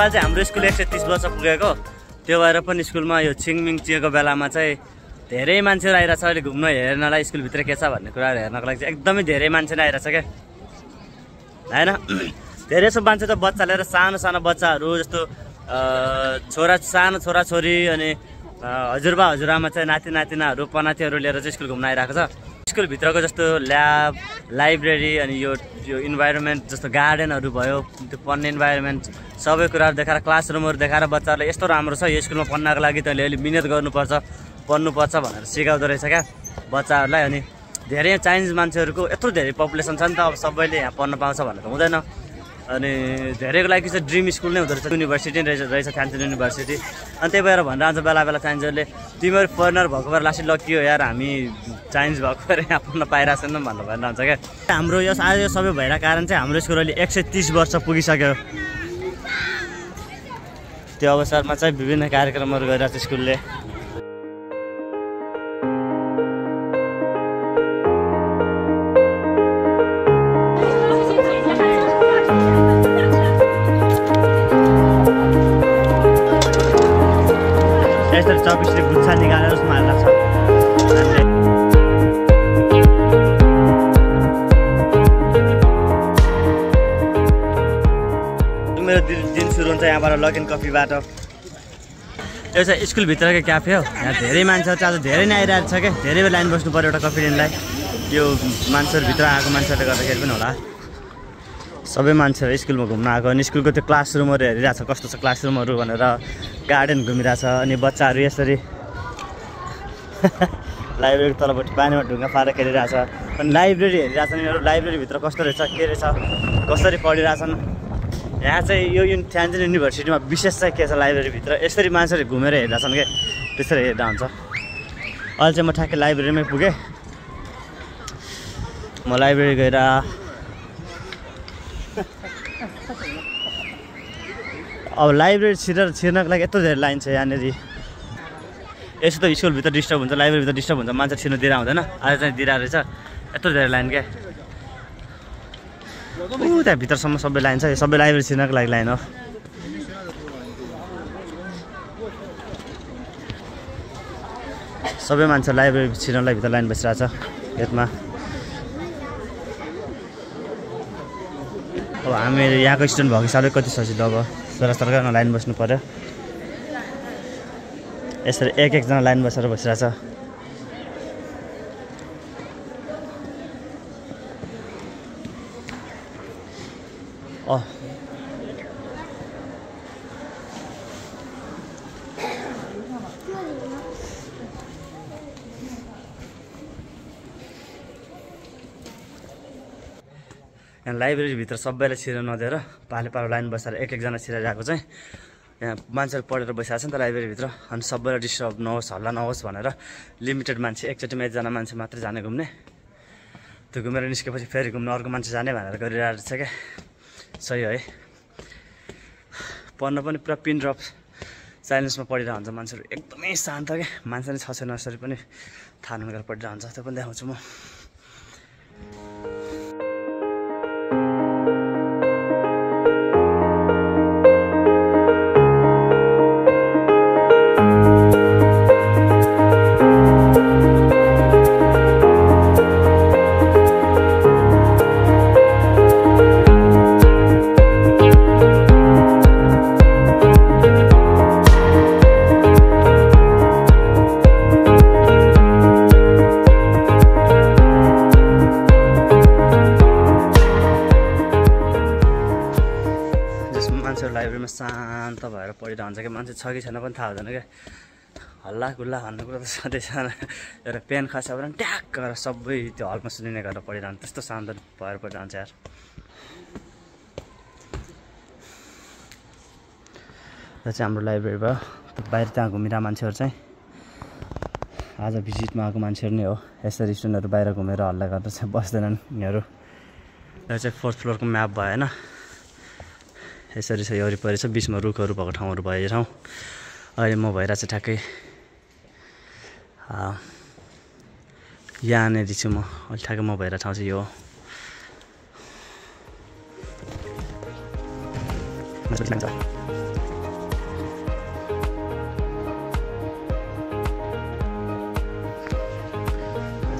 योपालि चाहिँ हाम्रो स्कुल 130 वर्ष पुगेको, त्यो भएर पनि स्कुलमा यो छिङमिङ चिएको बेलामा चाहिँ धेरै मान्छेहरू आइरहेछ अहिले घुम्न हेर्नलाई, स्कुलभित्र के छ भन्ने कुराहरू हेर्नको लागि चाहिँ एकदमै धेरै मान्छे नै आइरहेछ क्या हैन। धेरै जसो मान्छे त बच्चा लिएर सानो सानो बच्चाहरू जस्तो सानो छोराछोरी अनि हजुरबा हजुरआमा चाहिँ नाति नातिनाहरू पनातिहरू लिएर चाहिँ स्कुल घुम्न आइरहेको छ। स्कुलभित्रको जस्तो ल्याब, लाइब्रेरी अनि यो इन्भाइरोमेन्ट जस्तो गार्डनहरू भयो, त्यो पढ्ने इन्भाइरोमेन्ट सबै कुराहरू देखाएर, क्लासरुमहरू देखाएर बच्चाहरूलाई यस्तो राम्रो छ, यो स्कुलमा पढ्नको लागि तैँले अलि मिहिनेत गर्नुपर्छ, पढ्नुपर्छ भनेर सिकाउँदो रहेछ क्या बच्चाहरूलाई। अनि धेरै चाइनिज मान्छेहरूको यत्रो धेरै पपुलेसन छ नि त, अब सबैले यहाँ पढ्न पाउँछ भन्ने त हुँदैन। अनि धेरैको लागि चाहिँ ड्रिम स्कुल नै हुँदो रहेछ, युनिभर्सिटी नै रहेछ फ्यान्सी युनिभर्सिटी। अनि त्यही भएर भनिरहन्छ बेला बेला चाइनिजहरूले, तिमीहरू फरेनर भएको भएर लास्टै लकियो यार, हामी चाइनिज भएको भएर यहाँ पढ्न पाइरहेको छैन भनेर भनिरहन्छ क्या। हाम्रो यो आज यो सबै भएर कारण चाहिँ हाम्रो स्कुल अहिले 130 वर्ष पुगिसक्यो। त्यो अवसरमा चाहिँ विभिन्न कार्यक्रमहरू गरिरहेको छ स्कुलले। यसरी चौबिसले गुच्छा निकालेर उसमा हाल्दा छ। मेरो दिन सुरु हुन्छ यहाँबाट लगइन कफीबाट। यो चाहिँ स्कुलभित्रको क्याफे हो, यहाँ धेरै मान्छेहरू चाहिँ आज धेरै नै आइरहेको छ क्या, धेरै बेर लाइन बस्नु पऱ्यो एउटा कफी लिनलाई। यो मान्छेहरू भित्र आएको मान्छेहरूले गर्दाखेरि पनि होला, सबै मान्छेहरू स्कुलमा घुम्न आएको। अनि स्कुलको त्यो क्लासरुमहरू हेरिरहेछ कस्तो छ क्लासरुमहरू भनेर, गार्डन घुमिरहेछ। अनि बच्चाहरू यसरी लाइब्रेरीको तलपट्टि पानीमा ढुङ्गा पारेर खेलिरहेछ। अनि लाइब्रेरी हेरिरहेछन् यिनीहरू, लाइब्रेरीभित्र कस्तो रहेछ, के रहेछ, कसरी पढिरहेछन्। यहाँ चाहिँ यो फ्यान्सी युनिभर्सिटीमा विशेष चाहिँ के छ लाइब्रेरीभित्र, यसरी मान्छेहरू घुमेर हेरिरहेछन् क्या, त्यसरी हेर्दा हुन्छ। अहिले चाहिँ म ठ्याक्कै लाइब्रेरीमै पुगेँ। म लाइब्रेरी गएर अब लाइब्रेरी छिर्नको लागि यत्रो धेरै लाइन छ यहाँनिर। यसो त स्कुलभित्र डिस्टर्ब हुन्छ, लाइब्रेरीभित्र डिस्टर्ब हुन्छ, मान्छे छिर्नु दिएर हुँदैन। आज चाहिँ दिइरहेको रहेछ, यत्रो धेरै लाइन क्या। त्यहाँ भित्रसम्म सबै लाइन छ, यो सबै लाइब्रेरी छिर्नको लागि लाइन हो। सबै मान्छे लाइब्रेरी छिर्नलाई भित्र लाइन बसिरहेछ गेटमा। अब हामी यहाँको स्टुडेन्ट भएको हिसाबले कति सजिलो, अब सरसरका लाइन बस्नु पऱ्यो। यसरी एकजना लाइन बसेर बसिरहेछ। यहाँ लाइब्रेरीभित्र सबैलाई छिर्न नदिएर पालो पालो लाइन बसेर एकजना छिराइरहेको चाहिँ यहाँ मान्छेहरू पढेर बसिरहेको छ नि त लाइब्रेरीभित्र। अनि सबैलाई डिस्टर्ब नहोस्, हल्ला नहोस् भनेर लिमिटेड मान्छे, एकचोटिमा एकजना मान्छे मात्रै जाने घुम्ने। त्यो घुमेर निस्केपछि फेरि घुम्न अर्को मान्छे जाने भनेर गरिरहेको छ क्या। सही है, पढ्न पनि पुरा पिन ड्रप साइलेन्समा पढिरहेको हुन्छ मान्छेहरू, एकदमै शान्त क्या। मान्छेले छ नर्सरी पनि थाहा नगरेर पढिरहेको हुन्छ, त्यो पनि देखाउँछु म। लाइब्रेरीमा शान्त भएर पढिरहेको हुन्छ क्या। मान्छे छ कि छैन पनि थाहा हुँदैन क्या। हल्ला गुल्ला भन्ने कुरा त सधैँ छैन। एउटा पेन खस्यो भने ट्याक गरेर सबै त्यो हलमा सुनिने गरेर पढिरहन्छ, त्यस्तो शान्त भएर पढिरहन्छ यार। र चाहिँ हाम्रो लाइब्रेरी भयो, बाहिर त्यहाँ घुमिरहेको मान्छेहरू चाहिँ आज भिजिटमा आएको मान्छेहरू नै हो। यसरी स्टुडेन्टहरू बाहिर घुमेर हल्ला गर्दा चाहिँ बस्दैनन् यिनीहरू। यो चाहिँ 4th फ्लोरको म्याप भयो होइन, यसरी छ यो वरिपरि छ, बिचमा रुखहरू भएको ठाउँहरू भयो यो ठाउँ। अहिले म भइरहेको छ ठ्याक्कै यहाँनिर छु म। अहिले ठ्याक्कै म भइरहेको ठाउँ चाहिँ यो हो।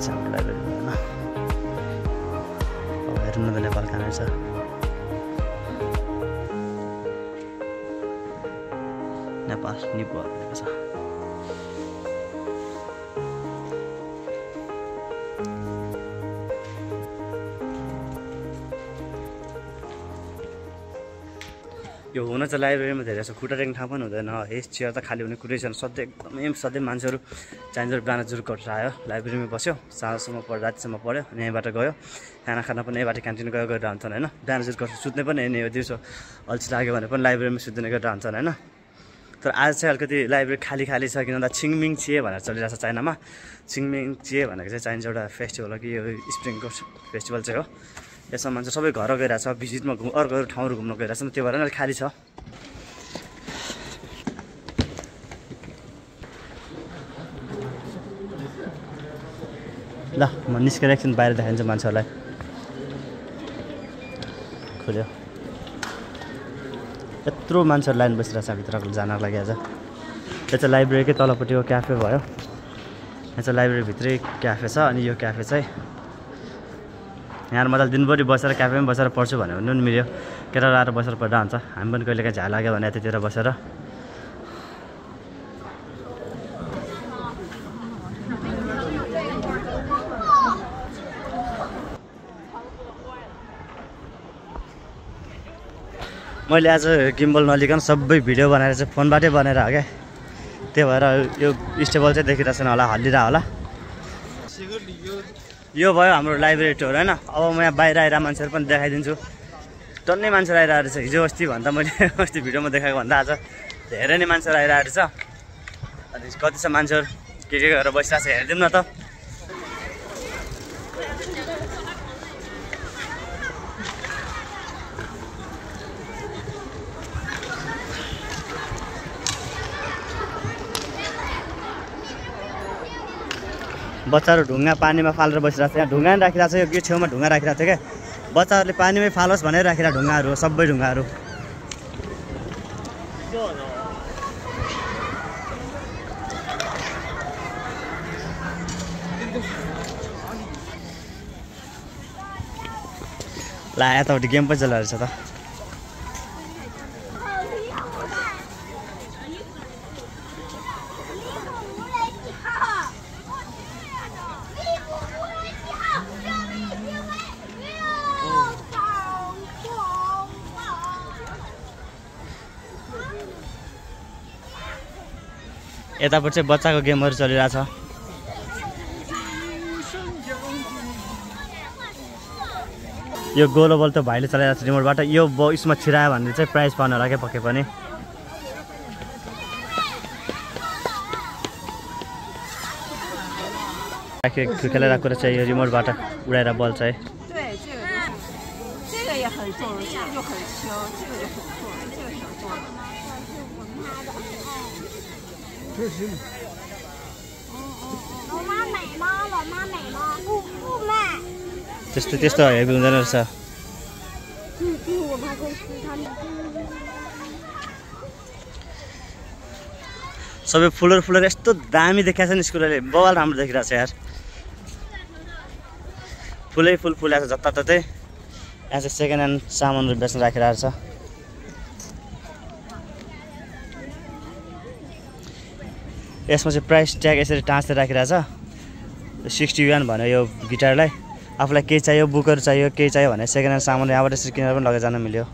छ हाम्रो लाइब्रेरीमा हैन। अब हेर्नु न नेपाल कहाँ छ। नेपाल निपो भनेको छ। यो हुन चाहिँ लाइब्रेरीमा धेरै छ, खुट्टा टेक्ने ठाउँ पनि हुँदैन। यस चेयर त खाली हुने कुरै छैन। सधैँ मान्छेहरू चाहिन्छ बिहान जुरुकट आयो, लाइब्रेरीमा बस्यो, साँझसम्म पढ्यो, रातिसम्म पढ्यो, अनि यहीँबाट गयो खाना पनि यहीँबाट क्यान्टिन गयो गरेर हुन्छन् होइन। बिहान जुरुकट सुत्ने पनि यही हो, दिउँसो अल्छी लाग्यो भने पनि लाइब्रेरीमा सुत्ने गरेर हुन्छन् होइन। तर आज चाहिँ अलिकति लाइब्रेरी खाली छ, किन भन्दा छिङमिङ चिए भनेर चलिरहेको छ चाइनामा। छिङमिङ चिए भनेको चाहिँ चाइनिज एउटा फेस्टिभल हो कि यो स्प्रिङको फेस्टिभल चाहिँ हो। यसमा मान्छे सबै घर गइरहेको छ, भिजिटमा अर्को ठाउँहरू घुम्न गइरहेको छ, त्यो भएर अलिक खाली छ। ल म निस्केर एकछिन बाहिर देखाइदिन्छु मान्छेहरूलाई। खुल्यो, यत्रो मान्छेहरू लाइन बसिरहेको छ भित्र जानको लागि। आज यो चाहिँ लाइब्रेरीकै तलपट्टिको क्याफे भयो। यहाँ चाहिँ लाइब्रेरीभित्रै क्याफे छ। अनि यो क्याफे चाहिँ यहाँ मजाले दिनभरि बसेर क्याफेमा बसेर पढ्छु भन्यो भने पनि मिल्यो। केटा लाएर बसेर पढ्दा हुन्छ। हामी पनि कहिले काहीँ झ्या लाग्यो भने यतातिर बसेर मैले आज गिम्बल नलिकन सबै भिडियो बनाएर चाहिँ फोनबाटै बनाएर हो क्या। त्यही भएर यो स्टेबल चाहिँ देखिरहेको छैन होला, हल्लिरह होला। यो भयो हाम्रो लाइब्रेरी टुर होइन। अब म यहाँ बाहिर आएर मान्छेहरू पनि देखाइदिन्छु। टन्नै मान्छेहरू आइरहेको रहेछ। हिजो अस्ति भन्दा मैले अस्ति भिडियोमा देखाएको भन्दा आज धेरै नै मान्छेहरू आइरहेको रहेछ। अनि कति छ मान्छेहरू के गरेर बसिरहेको छ हेरिदिउँ न त। बच्चाहरू ढुङ्गा पानीमा फालेर बसिरहेको छ। यहाँ ढुङ्गा पनि राखिरहेको छ, यो छेउमा ढुङ्गा राखिरहेको छ क्या। बच्चाहरूले पानीमै फालोस् भनेर राखिरहेको ढुङ्गाहरू हो, सबै ढुङ्गाहरू। ला यतापट्टि गेम पनि चलिरहेको छ त। यतापट्टि चाहिँ बच्चाको गेमहरू चलिरहेको छ। यो गोलो बल त भाइले चलाइरहेको छ रिमोटबाट। यो उसमा छिरायो भने चाहिँ प्राइज पाउनु होला क्या पक्कै पनि। खेलाइरहेको कुरा चाहिँ यो रिमोटबाट उडाएर बल चाहिँ त्यस्तो हेभी हुँदैन रहेछ। सबै फुलहरू यस्तो दामी देखाएको छ नि स्कुलले, बवाल राम्रो देखिरहेको छ यार। फुलै फुल फुलेको छ जताततै। यहाँ चाहिँ सेकेन्ड ह्यान्ड सामानहरू बेच्न राखिरहेको छ। यसमा चाहिँ प्राइस ट्याग यसरी टाँसेर राखिरहेको छ। 60 युआन भन्यो यो गिटारलाई। आफूलाई केही चाहियो, बुकहरू चाहियो, केही चाहियो भने सेकेन्ड ह्यान्ड सामान यहाँबाट यसरी किनेर पनि लगेर जान मिल्यो।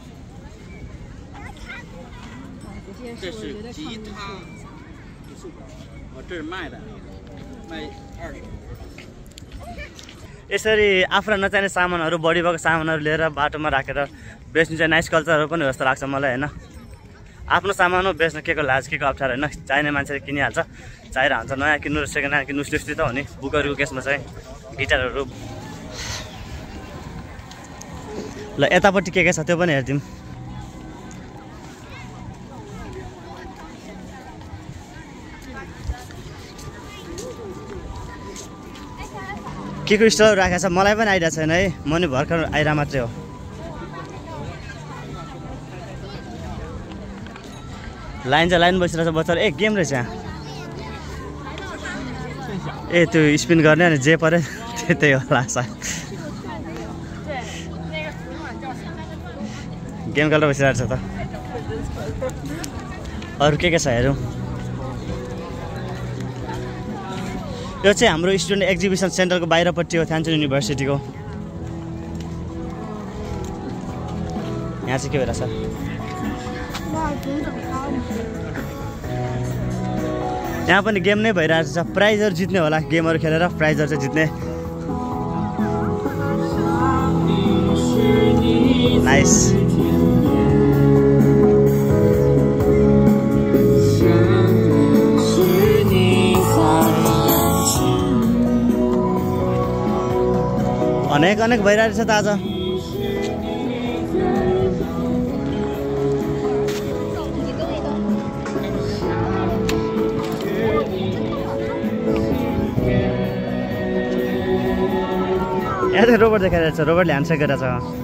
यसरी आफूलाई नचाहिने सामानहरू, बढी भएको सामानहरू लिएर बाटोमा राखेर बेच्नु चाहिँ नाइस कल्चरहरू पनि हो जस्तो लाग्छ मलाई होइन। आफ्नो सामान हो, बेच्न के को लाज, के को अप्ठ्यारो होइन। चाहिने मान्छेले किनिहाल्छ, चाहिरहेको हुन्छ। नयाँ किन्नु र सेकेन्ड ह्यान्ड किन्नु त्यस्तै त हो नि। बुकहरूको केसमा चाहिँ गिटारहरू। ल यतापट्टि के छ त्यो पनि हेरिदिउँ। के को स्टलहरू राखेको छ मलाई पनि आइडिया छैन है। म नि भर्खर आइरहेको मात्रै हो। लाइन बसिरहेको छ बच्चाहरू। ए गेम रहेछ यहाँ। ए त्यो स्पिन गर्ने अनि जे पऱ्यो त्यही होला सा गेम खेलेर बसिरहेको छ त अरू के छ हेरौँ यो चाहिँ हाम्रो स्टुडेन्ट एक्जिबिसन सेन्टरको बाहिरपट्टि हो थ्यान्चुन युनिभर्सिटीको यहाँ चाहिँ के भइरहेछ यहाँ पनि गेम नै भइरहेको छ प्राइजहरू जित्ने होला गेमहरू खेलेर प्राइजहरू चाहिँ जित्ने नाइस अनेक अनेक भइरहेको छ त आज यहाँ चाहिँ रोबोट देखाइरहेको छ रोबोटले ह्यान्डसेक गरेको छ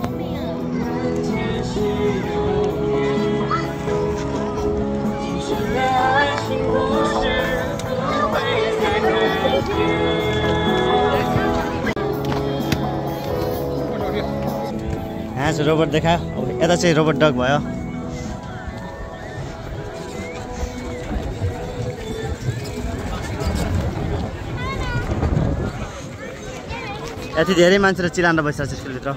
यहाँ चाहिँ रोबोट देखायो यता चाहिँ रोबोट डग भयो यति धेरै मान्छेले चिलाएर बसिरहेको छ स्कुलभित्र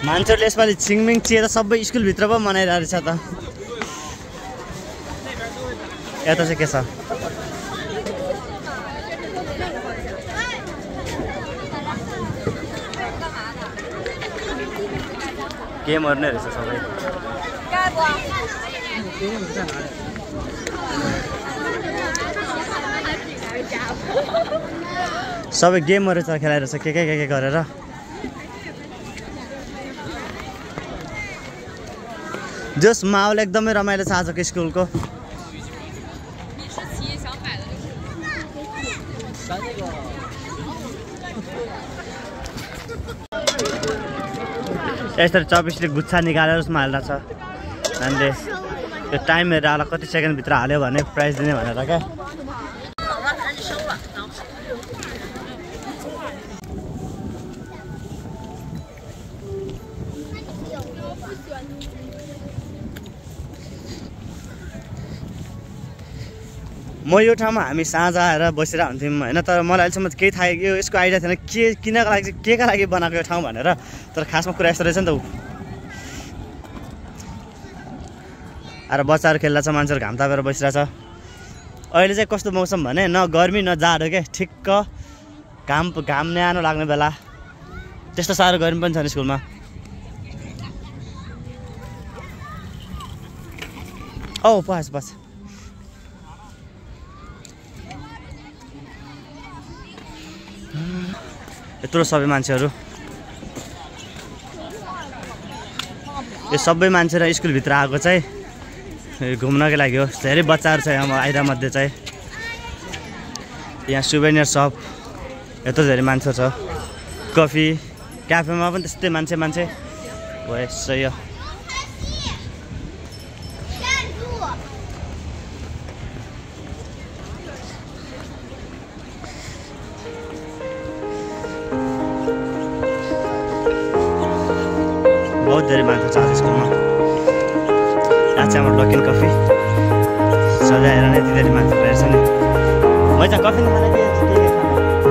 मान्छेहरूले यसपालि छिङमिङ चिया त सबै स्कुलभित्र पो मनाइरहेको रहेछ त यता चाहिँ के छ गेमहरू नै रहेछ सबै गेमहरू छ खेलाइरहेछ के गरेर जस माहौल एकदमै रमाइलो छ आजको स्कुलको यसरी 24ले गुच्छा निकालेर उसमा हाल्दा छ हामीले त्यो टाइम हेरेर आला कति सेकेन्डभित्र हाल्यो भने प्राइज दिने भनेर क्या म यो ठाउँमा हामी साँझ आएर बसिरहेको हुन्थ्यौँ होइन तर मलाई अहिलेसम्म केही थाहा यो यसको आइडिया थिएन के किनको लागि केका लागि बनाएको यो ठाउँ भनेर तर खासमा कुरा यस्तो रहेछ नि त आएर बच्चाहरू खेल्दा छ मान्छेहरू घाम तापेर बसिरहेछ अहिले चाहिँ कस्तो मौसम भने न गर्मी न जाडो क्या ठिक्क घाम न्यानो लाग्ने बेला त्यस्तो साह्रो गर्मी पनि छैन स्कुलमा औ बस यत्रो सबै मान्छेहरू यो सबै मान्छे र स्कुलभित्र आएको चाहिँ घुम्नकै लागि हो धेरै बच्चाहरू छ यहाँ आइरामध्ये चाहिँ यहाँ सुभेनियर सप यत्रो धेरै मान्छे छ कफी क्याफेमा पनि त्यस्तै मान्छे हो यसै हो बहुत धेरै मान्छे छ स्कुलमा यहाँ चाहिँ हाम्रो लोकल कफी सजाएर नै यति धेरै मान्छे रहेछ नि मैले चाहिँ कफी खाना के खाना